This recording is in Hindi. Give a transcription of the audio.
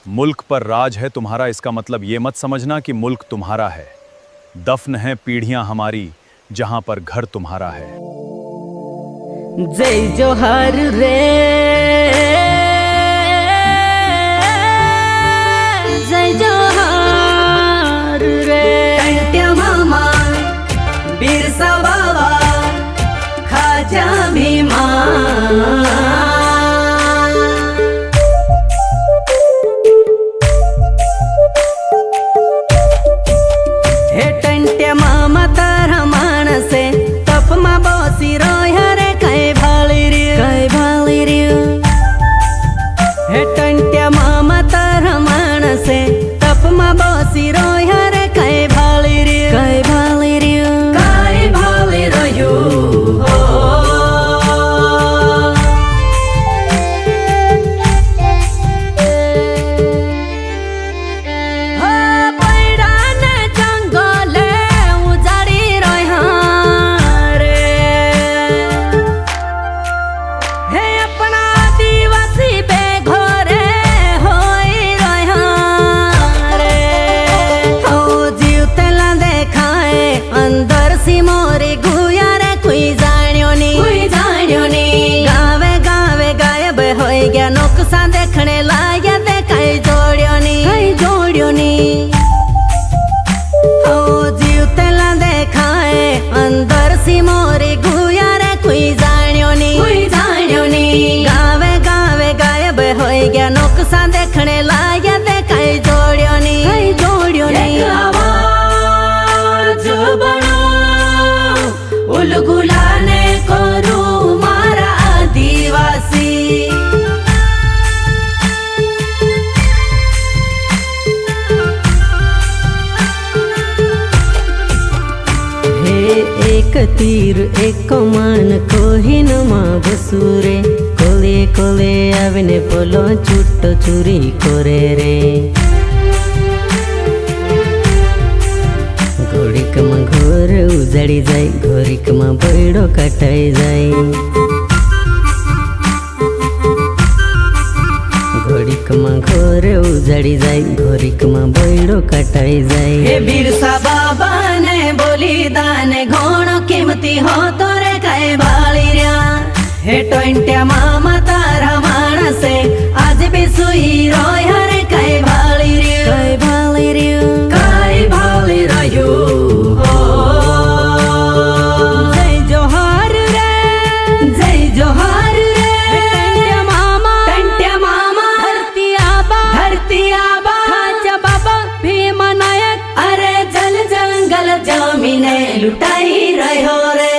मुल्क पर राज है तुम्हारा, इसका मतलब ये मत समझना कि मुल्क तुम्हारा है। दफन है पीढ़ियां हमारी जहां पर घर तुम्हारा है। जय जोहार रे, जय जोहार रे। टंट्या मामा, बिरसा बाबा, खाजा भीमा। हे टंट्या मामा तारा माणसे तप मा बसी रोया रे, काय भाळी रे। हे टंट्या मामा तारा माणसे तप मा बसी रोया रे, काय भाळी रे। काय भाले रह्यो हो। नुकसान देखने लाया दे, कई जोड़ियों नी ओ जीव तेला देखाए अंदर सी मोरी गुया रे, कोई जानियो नी। गावे गायब हो गया, नुकसान देखने लाया दे, कई जोड़ियों नी। आवाज बनो उलगुलाने करू मारा आदिवासी। एक तीर एक कमान कोहिन माँ बसूरे, कोले कोले आविने पोलो चुट्टो चुरी कोरे रे। घोड़ीक माँ घोर उजाड़ी जाए, घोड़ीक माँ बैडो कटाई जाए। घोड़ीक माँ घोर उजाड़ी जाए, घोड़ीक माँ बैडो कटाई जाए। हे बिरसा बाबा ने बोली दाने घोणो कीमती हो तो रे, काय भाली रया। हे टंट्या मामा तारा माणसे आज भी सुई रोया रे, काय भाली रयो। काय भाली रह्यो हो। जय जोहार रे, जय जोहार रे। टंट्या मामा धरती आबा खाजा बाबा भीमा नायक। अरे जल जंगल जमीने लुटाई रह्यो रे।